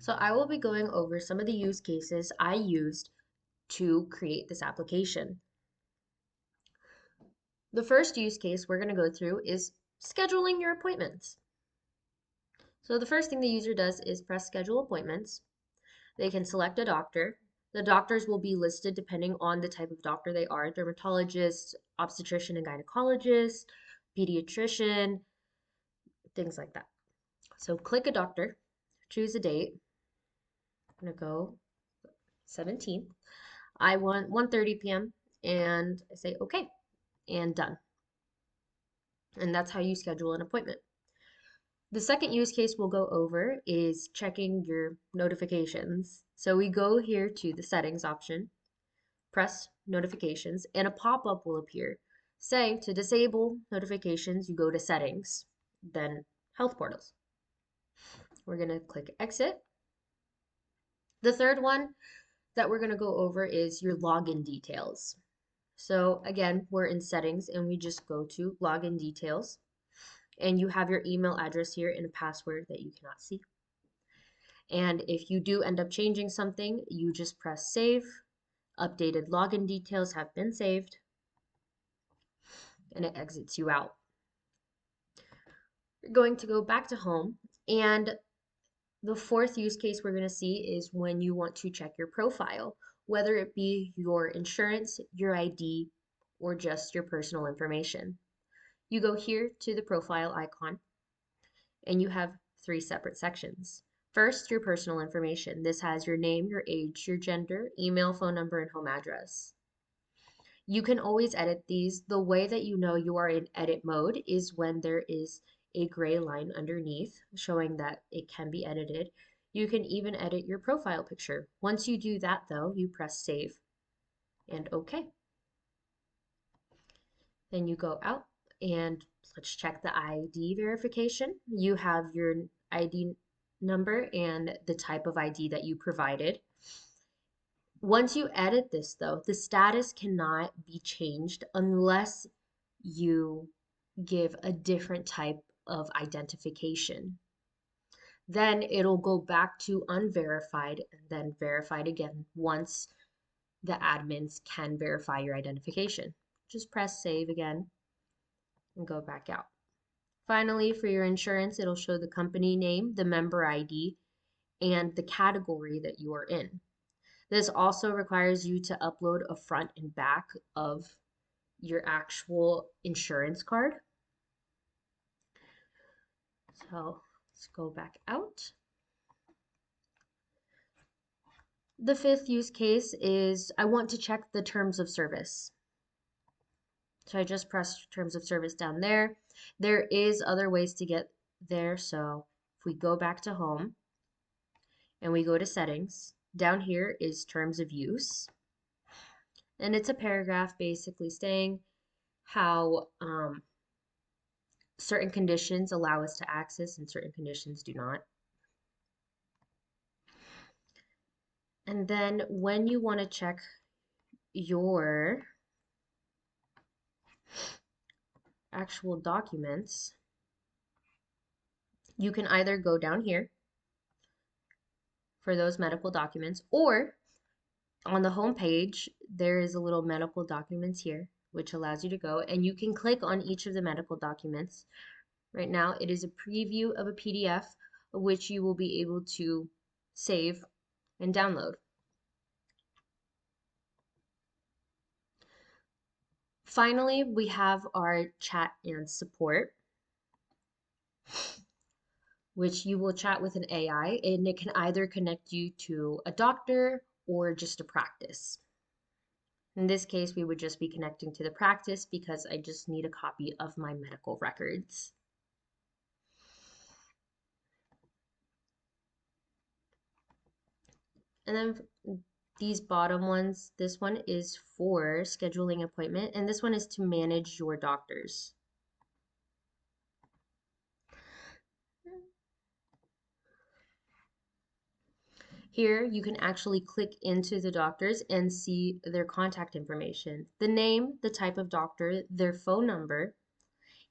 So I will be going over some of the use cases I used to create this application. The first use case we're going to go through is scheduling your appointments. So the first thing the user does is press schedule appointments. They can select a doctor. The doctors will be listed depending on the type of doctor they are: dermatologist, obstetrician and gynecologist, pediatrician, things like that. So click a doctor, choose a date. I'm going to go 17th. I want 1:30 p.m. and I say okay and done. And that's how you schedule an appointment. The second use case we'll go over is checking your notifications. So we go here to the settings option, press notifications, and a pop-up will appear saying to disable notifications, you go to settings, then health portals. We're going to click exit. The third one that we're going to go over is your login details. So again, we're in settings and we just go to login details, and you have your email address here and a password that you cannot see. And if you do end up changing something, you just press save. Updated login details have been saved, and it exits you out. You're going to go back to home, and the fourth use case we're going to see is when you want to check your profile, whether it be your insurance, your ID, or just your personal information. You go here to the profile icon, and you have three separate sections. First, your personal information. This has your name, your age, your gender, email, phone number, and home address. You can always edit these. The way that you know you are in edit mode is when there is a gray line underneath showing that it can be edited. You can even edit your profile picture. Once you do that though, you press save and OK. Then you go out and let's check the ID verification. You have your ID number and the type of ID that you provided. Once you edit this though, the status cannot be changed unless you give a different type of identification. Then it'll go back to unverified and then verified again once the admins can verify your identification. Just press save again and go back out. Finally, for your insurance, it'll show the company name, the member ID, and the category that you are in. This also requires you to upload a front and back of your actual insurance card. So let's go back out. The fifth use case is I want to check the terms of service. So I just press terms of service down there. There is other ways to get there. So if we go back to home and we go to settings, down here is terms of use. And it's a paragraph basically saying how certain conditions allow us to access and certain conditions do not. And then when you want to check your actual documents, you can either go down here for those medical documents, or on the home page, there is a little medical documents here, which allows you to go and you can click on each of the medical documents. Right now, it is a preview of a PDF, which you will be able to save and download. Finally, we have our chat and support, which you will chat with an AI, and it can either connect you to a doctor or just a practice. In this case, we would just be connecting to the practice because I just need a copy of my medical records. And then these bottom ones, this one is for scheduling appointment, and this one is to manage your doctors. Here, you can actually click into the doctors and see their contact information, the name, the type of doctor, their phone number,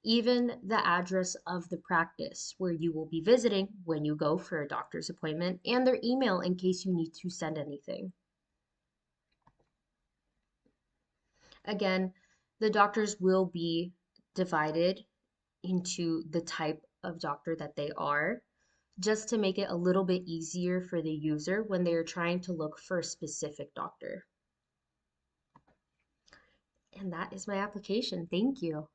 even the address of the practice where you will be visiting when you go for a doctor's appointment, and their email in case you need to send anything. Again, the doctors will be divided into the type of doctor that they are, just to make it a little bit easier for the user when they are trying to look for a specific doctor. And that is my application. Thank you.